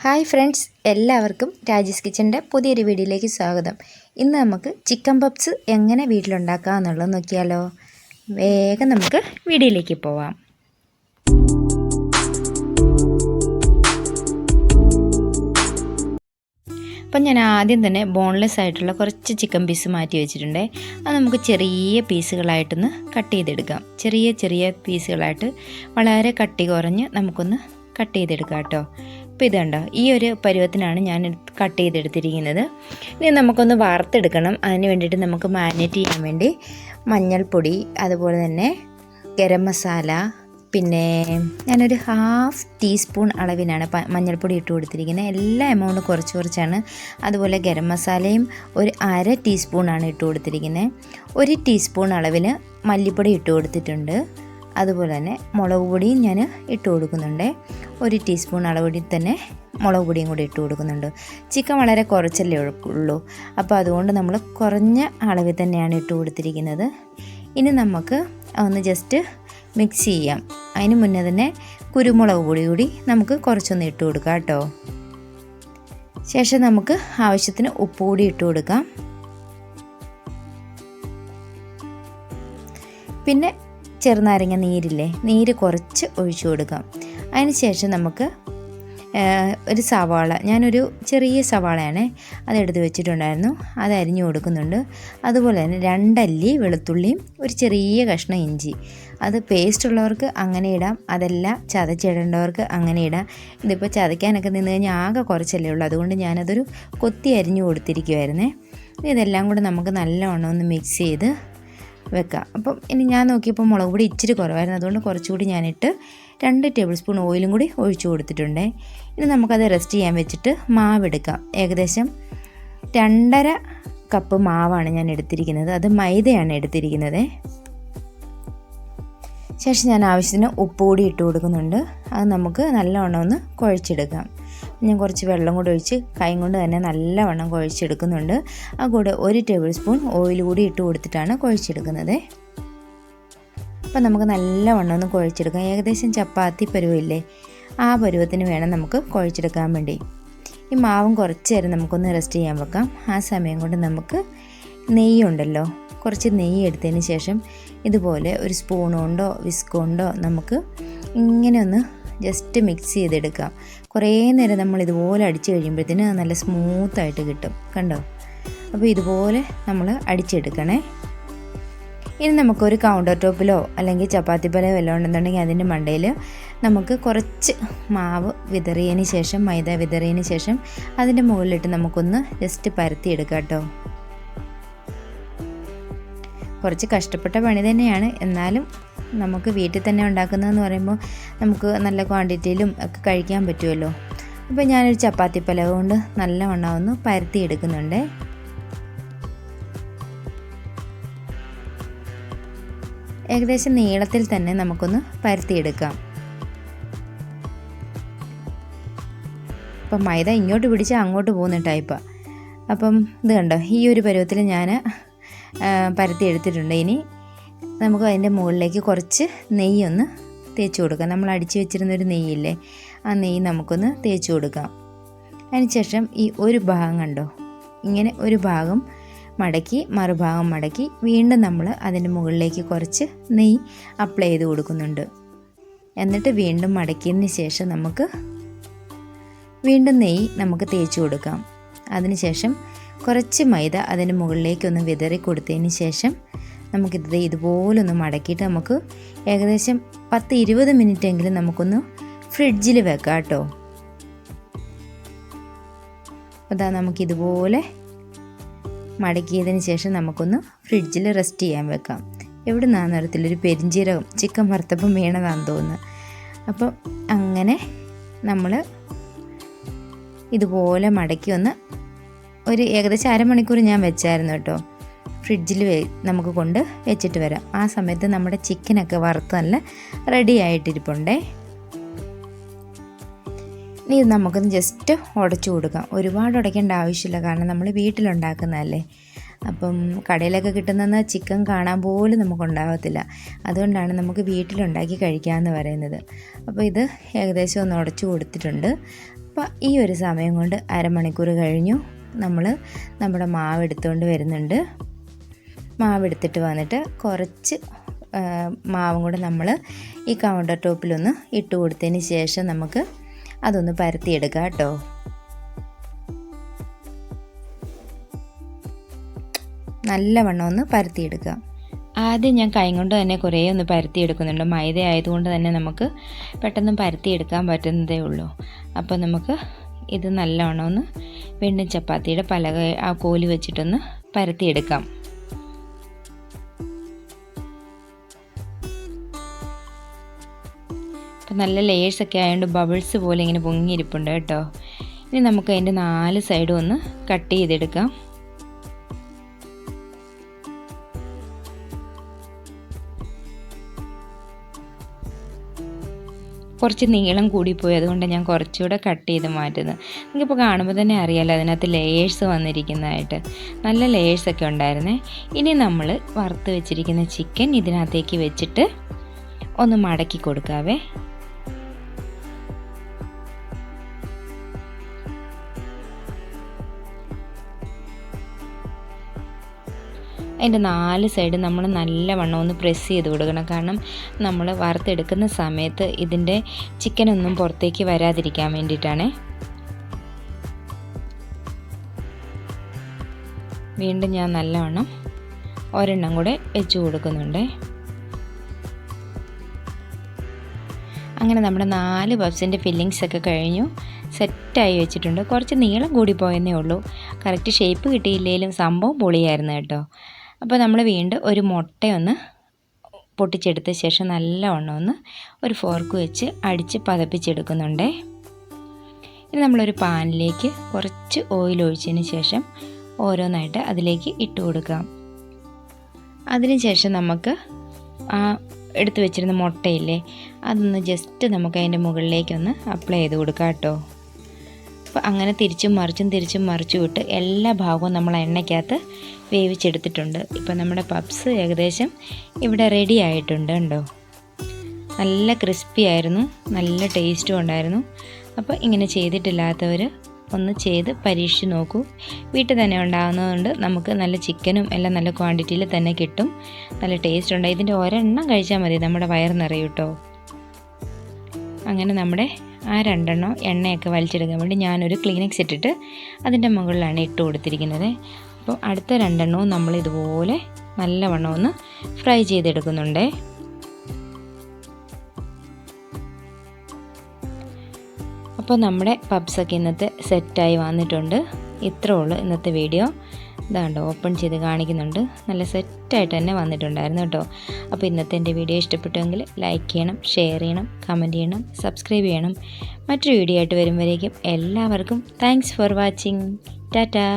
Hi friends, എല്ലാവർക്കും രാജീസ് കിച്ചൻ്റെ പുതിയൊരു വീഡിയോയിലേക്ക് സ്വാഗതം. ഇന്ന് നമുക്ക് ചിക്കൻ പപ്സ് എങ്ങനെ വീട്ടിലുണ്ടാക്കാം എന്നുള്ളത് നോക്കിയാലോ. വേഗം നമുക്ക് വീഡിയോയിലേക്ക് പോവാം. അപ്പം ഞാൻ ആദ്യം തന്നെ ബോൺലെസ് ആയിട്ടുള്ള കുറച്ച് ചിക്കൻ പീസ് മാറ്റി വെച്ചിട്ടുണ്ട്. അത് നമുക്ക് ചെറിയ പീസുകളായിട്ടൊന്ന് കട്ട് ചെയ്തെടുക്കാം. ചെറിയ ചെറിയ പീസുകളായിട്ട് വളരെ കട്ടി കുറഞ്ഞ് നമുക്കൊന്ന് കട്ട് ചെയ്തെടുക്കാം കേട്ടോ. അപ്പോൾ ഇതുണ്ടോ, ഈ ഒരു പരുവത്തിനാണ് ഞാൻ കട്ട് ചെയ്തെടുത്തിരിക്കുന്നത്. ഇനി നമുക്കൊന്ന് വറുത്തെടുക്കണം. അതിന് വേണ്ടിയിട്ട് നമുക്ക് മാരിനേറ്റ് ചെയ്യാൻ വേണ്ടി മഞ്ഞൾപ്പൊടി, അതുപോലെ തന്നെ ഗരം മസാല, പിന്നെ ഞാനൊരു 1/2 ടീസ്പൂൺ അളവിനാണ് മഞ്ഞൾപ്പൊടി ഇട്ട് കൊടുത്തിരിക്കുന്നത്. എല്ലാ എമൗണ്ടും കുറച്ച് കുറച്ചാണ്. അതുപോലെ ഗരം മസാലയും ഒരു 1/2 ടീസ്പൂണാണ് ഇട്ട് കൊടുത്തിരിക്കുന്നത്. 1 ടീസ്പൂൺ അളവിന് മല്ലിപ്പൊടി ഇട്ട് കൊടുത്തിട്ടുണ്ട്. അതുപോലെ തന്നെ മുളക് പൊടിയും ഞാൻ ഇട്ട് കൊടുക്കുന്നുണ്ട്. 1 ടീസ്പൂൺ അളവിൽ തന്നെ മുളക് പൊടിയും കൂടി ഇട്ട് കൊടുക്കുന്നുണ്ട്. ചിക്കൻ വളരെ കുറച്ചല്ലേ ഉള്ളൂ, അപ്പോൾ അതുകൊണ്ട് നമ്മൾ കുറഞ്ഞ അളവിൽ തന്നെയാണ് ഇട്ട് കൊടുത്തിരിക്കുന്നത്. ഇനി നമുക്ക് ഒന്ന് ജസ്റ്റ് മിക്സ് ചെയ്യാം. അതിന് മുന്നേ തന്നെ കുരുമുളക് പൊടി കൂടി നമുക്ക് കുറച്ചൊന്ന് ഇട്ട് കൊടുക്കാം കേട്ടോ. ശേഷം നമുക്ക് ആവശ്യത്തിന് ഉപ്പ് കൂടി ഇട്ട് കൊടുക്കാം. പിന്നെ ചെറുനാരങ്ങ നീര് കുറച്ച് ഒഴിച്ചു കൊടുക്കാം. അതിന് ശേഷം നമുക്ക് ഒരു സവാള, ഞാനൊരു ചെറിയ സവാളയാണ് അതെടുത്ത് വെച്ചിട്ടുണ്ടായിരുന്നു, അത് അരിഞ്ഞു കൊടുക്കുന്നുണ്ട്. അതുപോലെ തന്നെ 2 അല്ലി വെളുത്തുള്ളിയും ഒരു ചെറിയ കഷ്ണം ഇഞ്ചി. അത് പേസ്റ്റ് ഉള്ളവർക്ക് അങ്ങനെ ഇടാം, അതല്ല ചതച്ചിടേണ്ടവർക്ക് അങ്ങനെ ഇടാം. ഇതിപ്പോൾ ചതയ്ക്കാനൊക്കെ നിന്ന് കഴിഞ്ഞാൽ ആകെ കുറച്ചല്ലേ ഉള്ളൂ, അതുകൊണ്ട് ഞാനതൊരു കൊത്തി അരിഞ്ഞു കൊടുത്തിരിക്കുമായിരുന്നേ. ഇതെല്ലാം കൂടെ നമുക്ക് നല്ലവണ്ണം ഒന്ന് മിക്സ് ചെയ്ത് വെക്കാം. അപ്പം ഇനി ഞാൻ നോക്കിയപ്പോൾ മുളക് പൊടി ഇച്ചിരി കുറവായിരുന്നു, അതുകൊണ്ട് കുറച്ചുകൂടി ഞാനിട്ട് 2 ടേബിൾ സ്പൂൺ ഓയിലും കൂടി ഒഴിച്ചു കൊടുത്തിട്ടുണ്ട്. ഇനി നമുക്കത് റെസ്റ്റ് ചെയ്യാൻ വെച്ചിട്ട് മാവെടുക്കാം. ഏകദേശം 2.5 കപ്പ് മാവാണ് ഞാൻ എടുത്തിരിക്കുന്നത്. അത് മൈദയാണ് എടുത്തിരിക്കുന്നത്. ശേഷം ഞാൻ ആവശ്യത്തിന് ഉപ്പ് കൂടി ഇട്ട് കൊടുക്കുന്നുണ്ട്. അത് നമുക്ക് നല്ലവണ്ണം ഒന്ന് കുഴച്ചെടുക്കാം. ഞാൻ കുറച്ച് വെള്ളം കൂടി ഒഴിച്ച് കൈ കൊണ്ട് തന്നെ നല്ലവണ്ണം കുഴച്ചെടുക്കുന്നുണ്ട്. ആ കൂടെ 1 ടേബിൾ സ്പൂൺ ഓയിൽ കൂടി ഇട്ട് കൊടുത്തിട്ടാണ് കുഴച്ചെടുക്കുന്നത്. അപ്പോൾ നമുക്ക് നല്ലവണ്ണം ഒന്ന് കുഴച്ചെടുക്കാം. ഏകദേശം ചപ്പാത്തി പരുവമില്ലേ, ആ പരുവത്തിന് വേണം നമുക്ക് കുഴച്ചെടുക്കാൻ വേണ്ടി. ഈ മാവും കുറച്ച് നേരം നമുക്കൊന്ന് റെസ്റ്റ് ചെയ്യാൻ വെക്കാം. ആ സമയം കൊണ്ട് നമുക്ക് നെയ്യുണ്ടല്ലോ, കുറച്ച് നെയ്യ് എടുത്തതിന് ശേഷം ഇതുപോലെ ഒരു സ്പൂൺ കൊണ്ടോ വിസ്ക് കൊണ്ടോ നമുക്ക് ഇങ്ങനെ ഒന്ന് ജസ്റ്റ് മിക്സ് ചെയ്തെടുക്കാം. കുറേ നേരം നമ്മൾ ഇതുപോലെ അടിച്ച് കഴിയുമ്പോഴത്തേന് നല്ല സ്മൂത്തായിട്ട് കിട്ടും. കണ്ടോ? അപ്പോൾ ഇതുപോലെ നമ്മൾ അടിച്ചെടുക്കണേ. ഇനി നമുക്കൊരു കൗണ്ടർ ടോപ്പിലോ അല്ലെങ്കിൽ ചപ്പാത്തി പലയോ വല്ലതും ഉണ്ടെന്നുണ്ടെങ്കിൽ അതിൻ്റെ മണ്ടയിൽ നമുക്ക് കുറച്ച് മാവ് വിതറിയതിന് ശേഷം, മൈദ വിതറിയതിന് ശേഷം അതിൻ്റെ മുകളിലിട്ട് നമുക്കൊന്ന് ജസ്റ്റ് പരത്തിയെടുക്കാം കേട്ടോ. കുറച്ച് കഷ്ടപ്പെട്ട പണി തന്നെയാണ്, എന്നാലും നമുക്ക് വീട്ടിൽ തന്നെ ഉണ്ടാക്കുന്നതെന്ന് പറയുമ്പോൾ നമുക്ക് നല്ല ക്വാണ്ടിറ്റിയിലും ഒക്കെ കഴിക്കാൻ പറ്റുമല്ലോ. അപ്പോൾ ഞാനൊരു ചപ്പാത്തി പലക കൊണ്ട് നല്ലവണ്ണം ഒന്ന് പരത്തിയെടുക്കുന്നുണ്ട്. ഏകദേശം നീളത്തിൽ തന്നെ നമുക്കൊന്ന് പരത്തിയെടുക്കാം. അപ്പം മൈദ ഇങ്ങോട്ട് പിടിച്ചാൽ അങ്ങോട്ട് പോകുന്ന ടൈപ്പാണ്. അപ്പം ഇത് കണ്ടോ, ഈ ഒരു പരുവത്തിൽ ഞാൻ പരത്തി എടുത്തിട്ടുണ്ട്. ഇനി നമുക്ക് അതിൻ്റെ മുകളിലേക്ക് കുറച്ച് നെയ്യൊന്ന് തേച്ച് കൊടുക്കാം. നമ്മൾ അടിച്ച് വെച്ചിരുന്നൊരു നെയ്യില്ലേ, ആ നെയ്യ് നമുക്കൊന്ന് തേച്ച് കൊടുക്കാം. അതിനുശേഷം ഈ ഒരു ഭാഗം കണ്ടോ, ഇങ്ങനെ ഒരു ഭാഗം മടക്കി മറുഭാഗം മടക്കി വീണ്ടും നമ്മൾ അതിൻ്റെ മുകളിലേക്ക് കുറച്ച് നെയ്യ് അപ്ലൈ ചെയ്ത് കൊടുക്കുന്നുണ്ട്. എന്നിട്ട് വീണ്ടും മടക്കിയതിന് ശേഷം നമുക്ക് വീണ്ടും നെയ്യ് നമുക്ക് തേച്ച് കൊടുക്കാം. അതിനുശേഷം കുറച്ച് മൈദ അതിൻ്റെ മുകളിലേക്കൊന്ന് വിതറി കൊടുത്തതിന് ശേഷം നമുക്കിത് ഇതുപോലൊന്ന് മടക്കിയിട്ട് നമുക്ക് ഏകദേശം 10-20 മിനിറ്റെങ്കിലും നമുക്കൊന്ന് ഫ്രിഡ്ജിൽ വെക്കാം കേട്ടോ. അതാ നമുക്കിതുപോലെ മടക്കിയതിന് ശേഷം നമുക്കൊന്ന് ഫ്രിഡ്ജിൽ റെസ്റ്റ് ചെയ്യാൻ വെക്കാം. എവിടെ നിന്നാന്ന് അറിയത്തില്ല, ഒരു പെരിഞ്ചീരകം ചിക്കൻ വറുത്തപ്പം വീണതാണെന്ന് തോന്നുന്നു. അപ്പം അങ്ങനെ നമ്മൾ ഇതുപോലെ മടക്കി ഒന്ന് ഒരു ഏകദേശം അരമണിക്കൂർ ഞാൻ വെച്ചായിരുന്നു കേട്ടോ. ഫ്രിഡ്ജിൽ നമുക്ക് കൊണ്ട് വെച്ചിട്ട് വരാം. ആ സമയത്ത് നമ്മുടെ ചിക്കനൊക്കെ വറുത്ത് നല്ല റെഡി ആയിട്ടിരിപ്പുണ്ടേ. ഇനി ഇത് നമുക്കൊന്ന് ജസ്റ്റ് ഉടച്ചു കൊടുക്കാം. ഒരുപാട് ഉടയ്ക്കേണ്ട ആവശ്യമില്ല, കാരണം നമ്മൾ വീട്ടിലുണ്ടാക്കുന്നതല്ലേ. അപ്പം കടയിലൊക്കെ കിട്ടുന്ന ചിക്കൻ കാണാൻ പോലും നമുക്കുണ്ടാകത്തില്ല. അതുകൊണ്ടാണ് നമുക്ക് വീട്ടിലുണ്ടാക്കി കഴിക്കാമെന്ന് പറയുന്നത്. അപ്പോൾ ഇത് ഏകദേശം ഒന്ന് ഉടച്ചു കൊടുത്തിട്ടുണ്ട്. അപ്പോൾ ഈ ഒരു സമയം കൊണ്ട് അരമണിക്കൂർ കഴിഞ്ഞു. നമ്മൾ നമ്മുടെ മാവ് എടുത്തുകൊണ്ട് വരുന്നുണ്ട്. മാവ് എടുത്തിട്ട് വന്നിട്ട് കുറച്ച് മാവും കൂടെ നമ്മൾ ഈ കൗണ്ടർ ടോപ്പിലൊന്ന് ഇട്ട് കൊടുത്തതിന് ശേഷം നമുക്ക് അതൊന്ന് പരത്തിയെടുക്കാം കേട്ടോ. നല്ലവണ്ണം ഒന്ന് പരത്തിയെടുക്കുക. ആദ്യം ഞാൻ കൈ കൊണ്ട് തന്നെ കുറേ ഒന്ന് പരത്തിയെടുക്കുന്നുണ്ട്. മൈദ ആയതുകൊണ്ട് തന്നെ നമുക്ക് പെട്ടെന്ന് പരത്തിയെടുക്കാൻ പറ്റുന്നതേ ഉള്ളൂ. അപ്പോൾ നമുക്ക് ഇത് നല്ലവണ്ണം ഒന്ന് വീണ്ടും ചപ്പാത്തിയുടെ പലക ആ കോല് വെച്ചിട്ടൊന്ന് പരത്തിയെടുക്കാം. അപ്പം നല്ല ലേയേഴ്സൊക്കെ ആയതുകൊണ്ട് ബബിൾസ് പോലെ ഇങ്ങനെ പൊങ്ങിയിരിപ്പുണ്ട് കേട്ടോ. ഇനി നമുക്ക് അതിൻ്റെ 4 സൈഡും ഒന്ന് കട്ട് ചെയ്തെടുക്കാം. കുറച്ച് നീളം കൂടിപ്പോയി, അതുകൊണ്ട് ഞാൻ കുറച്ചുകൂടെ കട്ട് ചെയ്ത് മാറ്റുന്നത്. നിങ്ങൾക്കിപ്പോൾ കാണുമ്പോൾ തന്നെ അറിയാമല്ലോ അതിനകത്ത് ലേയേഴ്സ് വന്നിരിക്കുന്നതായിട്ട്. നല്ല ലേയേഴ്സൊക്കെ ഉണ്ടായിരുന്നേ. ഇനി നമ്മൾ വറുത്ത് വെച്ചിരിക്കുന്ന ചിക്കൻ ഇതിനകത്തേക്ക് വെച്ചിട്ട് ഒന്ന് മടക്കി കൊടുക്കാവേ. അതിൻ്റെ 4 സൈഡ് നമ്മൾ നല്ലവണ്ണം ഒന്ന് പ്രസ് ചെയ്ത് കൊടുക്കണം. കാരണം നമ്മൾ വറുത്തെടുക്കുന്ന സമയത്ത് ഇതിൻ്റെ ചിക്കനൊന്നും പുറത്തേക്ക് വരാതിരിക്കാൻ വേണ്ടിയിട്ടാണ്. വീണ്ടും ഞാൻ നല്ലവണ്ണം ഒരെണ്ണം കൂടെ വെച്ച് കൊടുക്കുന്നുണ്ട്. അങ്ങനെ നമ്മുടെ 4 പഫ്സിൻ്റെ ഫില്ലിങ്സൊക്കെ കഴിഞ്ഞു, സെറ്റായി വെച്ചിട്ടുണ്ട്. കുറച്ച് നീളം കൂടിപ്പോയെന്നേ ഉള്ളൂ. കറക്റ്റ് ഷേപ്പ് കിട്ടിയില്ലെങ്കിലും സംഭവം പൊളിയായിരുന്നു കേട്ടോ. അപ്പോൾ നമ്മൾ വീണ്ടും ഒരു മുട്ടയൊന്ന് പൊട്ടിച്ചെടുത്ത ശേഷം നല്ലവണ്ണം ഒന്ന് ഒരു ഫോർക്ക് വെച്ച് അടിച്ച് പതപ്പിച്ചെടുക്കുന്നുണ്ടേ. ഇനി നമ്മളൊരു പാനിലേക്ക് കുറച്ച് ഓയിൽ ഒഴിച്ചതിന് ശേഷം ഓരോന്നായിട്ട് അതിലേക്ക് ഇട്ട് കൊടുക്കാം. അതിനുശേഷം നമുക്ക് ആ എടുത്ത് വെച്ചിരുന്ന മുട്ടയില്ലേ, അതൊന്ന് ജസ്റ്റ് നമുക്ക് അതിൻ്റെ മുകളിലേക്കൊന്ന് അപ്ലൈ ചെയ്ത് കൊടുക്കാം കേട്ടോ. അപ്പോൾ അങ്ങനെ തിരിച്ചും മറിച്ചും ഇട്ട് എല്ലാ ഭാഗവും നമ്മൾ എണ്ണയ്ക്കകത്ത് വേവിച്ചെടുത്തിട്ടുണ്ട്. ഇപ്പോൾ നമ്മുടെ പപ്സ് ഏകദേശം ഇവിടെ റെഡി ആയിട്ടുണ്ട് കണ്ടോ. നല്ല ക്രിസ്പി ആയിരുന്നു, നല്ല ടേസ്റ്റും ഉണ്ടായിരുന്നു. അപ്പോൾ ഇങ്ങനെ ചെയ്തിട്ടില്ലാത്തവർ ഒന്ന് ചെയ്ത് പരീക്ഷിച്ച് നോക്കൂ. വീട്ടിൽ തന്നെ ഉണ്ടാകുന്നതുകൊണ്ട് നമുക്ക് നല്ല ചിക്കനും എല്ലാം നല്ല ക്വാണ്ടിറ്റിയിൽ തന്നെ കിട്ടും. നല്ല ടേസ്റ്റ് ഉണ്ട്. ഇതിൻ്റെ ഒരെണ്ണം കഴിച്ചാൽ മതി, നമ്മുടെ വയറ് നിറയും കേട്ടോ. അങ്ങനെ നമ്മുടെ ആ 2 എണ്ണം എണ്ണയൊക്കെ വലിച്ചെടുക്കാൻ വേണ്ടി ഞാനൊരു ക്ലീനിക്സ് ഇട്ടിട്ട് അതിൻ്റെ മുകളിലാണ് ഇട്ട് കൊടുത്തിരിക്കുന്നത്. അപ്പോൾ അടുത്ത 2 എണ്ണവും നമ്മൾ ഇതുപോലെ നല്ലവണ്ണം ഒന്ന് ഫ്രൈ ചെയ്തെടുക്കുന്നുണ്ട്. അപ്പോൾ നമ്മുടെ പപ്സൊക്കെ ഇന്നത്തെ സെറ്റായി വന്നിട്ടുണ്ട്. ഇത്രേ ഉള്ളൂ ഇന്നത്തെ വീഡിയോ. ഇതാണ്ടോ ഓപ്പൺ ചെയ്ത് കാണിക്കുന്നുണ്ട്. നല്ല സെറ്റായിട്ട് തന്നെ വന്നിട്ടുണ്ടായിരുന്നു കേട്ടോ. അപ്പോൾ ഇന്നത്തെ എൻ്റെ വീഡിയോ ഇഷ്ടപ്പെട്ടുവെങ്കിൽ ലൈക്ക് ചെയ്യണം, ഷെയർ ചെയ്യണം, കമൻറ്റ് ചെയ്യണം, സബ്സ്ക്രൈബ് ചെയ്യണം. മറ്റൊരു വീഡിയോ ആയിട്ട് വരുമ്പോഴേക്കും എല്ലാവർക്കും താങ്ക്സ് ഫോർ വാച്ചിങ്. ടാറ്റാ.